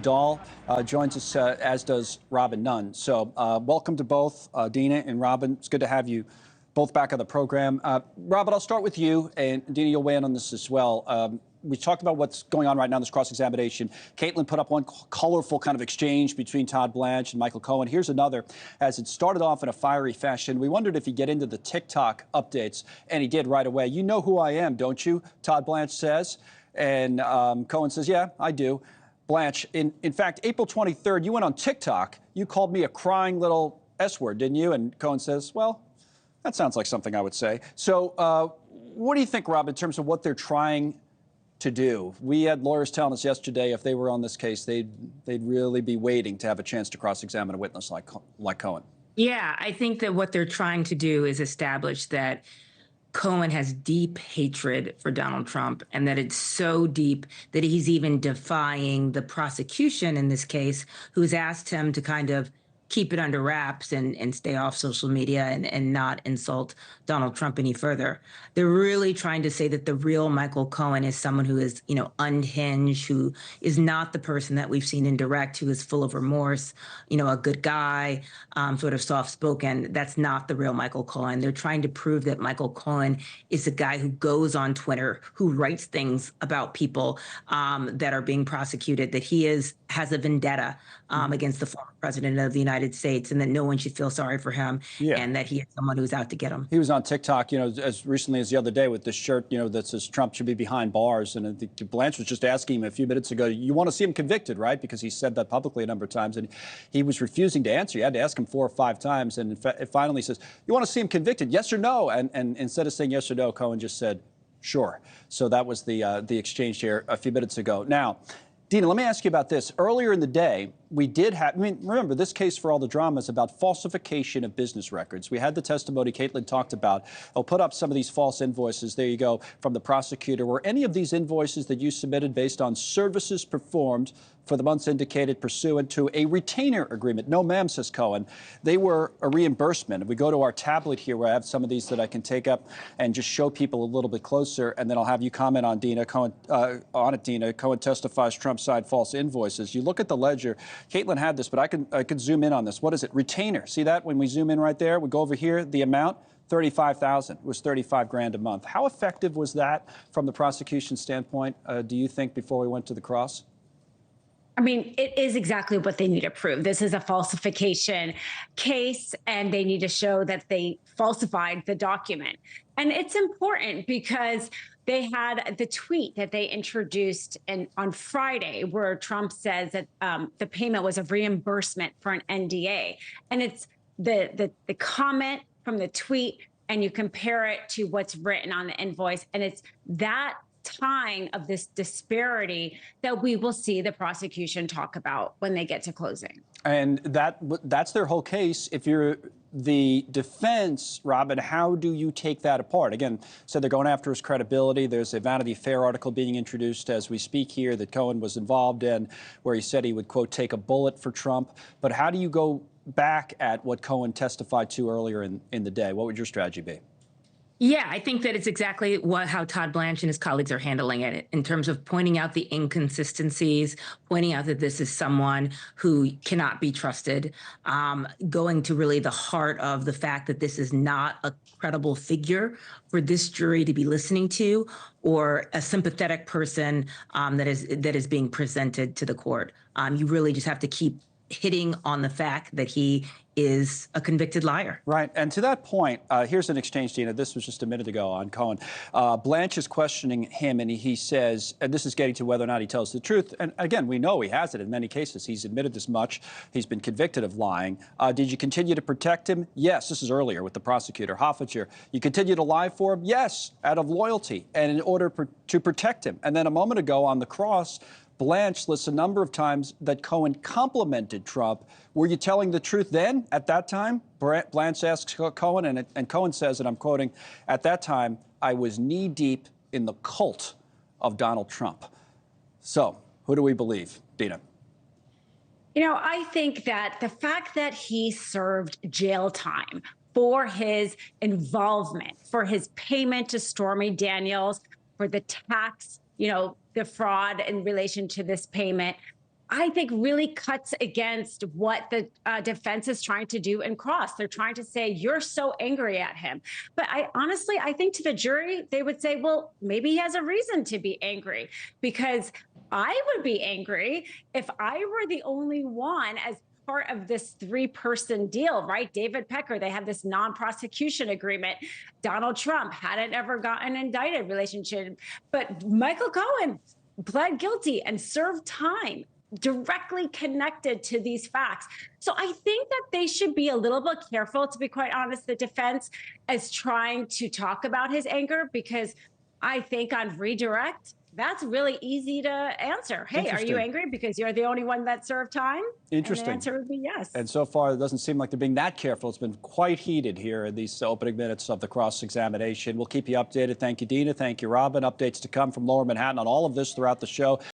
Dahl joins us, as does Robin Nunn. So welcome to both, Dina and Robin. It's good to have you both back on the program. Robin, I'll start with you, and Dina, you'll weigh in on this as well. We talked about what's going on right now in this cross-examination. Caitlin put up one colorful kind of exchange between Todd Blanche and Michael Cohen. Here's another. As it started off in a fiery fashion, we wondered if he'd get into the TikTok updates, and he did right away. "You know who I am, don't you?" Todd Blanche says. And Cohen says, "Yeah, I do." Blanche, in fact, April 23rd, you went on TikTok. You called me a crying little S-word, didn't you? And Cohen says, "Well, that sounds like something I would say." So what do you think, Rob, in terms of what they're trying to do? We had lawyers telling us yesterday if they were on this case, they'd really be waiting to have a chance to cross-examine a witness like Cohen. Yeah, I think that what they're trying to do is establish that Cohen has deep hatred for Donald Trump, and that it's so deep that he's even defying the prosecution in this case, who's asked him to kind of keep it under wraps and stay off social media and not insult Donald Trump any further. They're really trying to say that the real Michael Cohen is someone who is, unhinged, who is not the person that we've seen in direct, who is full of remorse, a good guy, sort of soft-spoken. That's not the real Michael Cohen. They're trying to prove that Michael Cohen is a guy who goes on Twitter, who writes things about people that are being prosecuted, that he has a vendetta against the former president of the United States, and that no one should feel sorry for him, and that he is someone who's out to get him. He was on TikTok, as recently as the other day with this shirt, that says Trump should be behind bars. And I think Blanche was just asking him a few minutes ago, you want to see him convicted, right? Because he said that publicly a number of times, and he was refusing to answer. You had to ask him 4 or 5 times, and finally says, "You want to see him convicted, yes or no?" And instead of saying yes or no, Cohen just said, "Sure." So that was the exchange here a few minutes ago. Now, Dina, let me ask you about this. Earlier in the day, we did have, remember, this case for all the drama is about falsification of business records. We had the testimony Caitlin talked about. I'll put up some of these false invoices. There you go, from the prosecutor. Were any of these invoices that you submitted based on services performed for the months indicated pursuant to a retainer agreement? No, ma'am, says Cohen. They were a reimbursement. If we go to our tablet here, where I have some of these that I can take up and just show people a little bit closer, and then I'll have you comment on Dina. Cohen, on it, Dina. Cohen testifies Trump signed false invoices. You look at the ledger. Caitlin had this, but I could zoom in on this. What is it? Retainer. See that? When we zoom in right there, we go over here, the amount, $35,000 was 35 grand a month. How effective was that from the prosecution standpoint, do you think, before we went to the cross? I mean, it is exactly what they need to prove. This is a falsification case, and they need to show that they falsified the document. And it's important because they had the tweet that they introduced on Friday, where Trump says that the payment was a reimbursement for an NDA. And it's the comment from the tweet, and you compare it to what's written on the invoice, and it's that tying of this disparity that we will see the prosecution talk about when they get to closing. And that's their whole case. If you're the defense, Robin, how do you take that apart? Again, so they're going after his credibility. There's a Vanity Fair article being introduced as we speak here that Cohen was involved in, where he said he would, quote, take a bullet for Trump. But how do you go back at what Cohen testified to earlier in the day? What would your strategy be? Yeah, I think that it's exactly how Todd Blanche and his colleagues are handling it, in terms of pointing out the inconsistencies, pointing out that this is someone who cannot be trusted, going to really the heart of the fact that this is not a credible figure for this jury to be listening to, or a sympathetic person that is being presented to the court. You really just have to keep hitting on the fact that he is a convicted liar. Right. And to that point, here's an exchange, Dina. This was just a minute ago on Cohen. Blanche is questioning him, and he says, and this is getting to whether or not he tells the truth. And again, we know he has it in many cases. He's admitted this much. He's been convicted of lying. Did you continue to protect him? Yes. This is earlier with the prosecutor, Hoffager. You continue to lie for him? Yes, out of loyalty and in order to protect him. And then a moment ago on the cross, Blanche lists a number of times that Cohen complimented Trump. Were you telling the truth then, at that time? Blanche asks Cohen, and Cohen says, and I'm quoting, "At that time, I was knee-deep in the cult of Donald Trump." So, who do we believe, Dina? I think that the fact that he served jail time for his involvement, for his payment to Stormy Daniels, for the tax, the fraud in relation to this payment, I think really cuts against what the defense is trying to do in Cross. They're trying to say, you're so angry at him. But I think to the jury, they would say, well, maybe he has a reason to be angry, because I would be angry if I were the only one as part of this 3-person deal, right? David Pecker, they have this non-prosecution agreement. Donald Trump hadn't ever gotten indicted relationship, but Michael Cohen pled guilty and served time directly connected to these facts. So I think that they should be a little bit careful, to be quite honest, the defense, as trying to talk about his anger, because I think on redirect, that's really easy to answer. Hey, are you angry because you're the only one that served time? Interesting. And the answer would be yes. And so far, it doesn't seem like they're being that careful. It's been quite heated here in these opening minutes of the cross-examination. We'll keep you updated. Thank you, Dina. Thank you, Robin. Updates to come from Lower Manhattan on all of this throughout the show.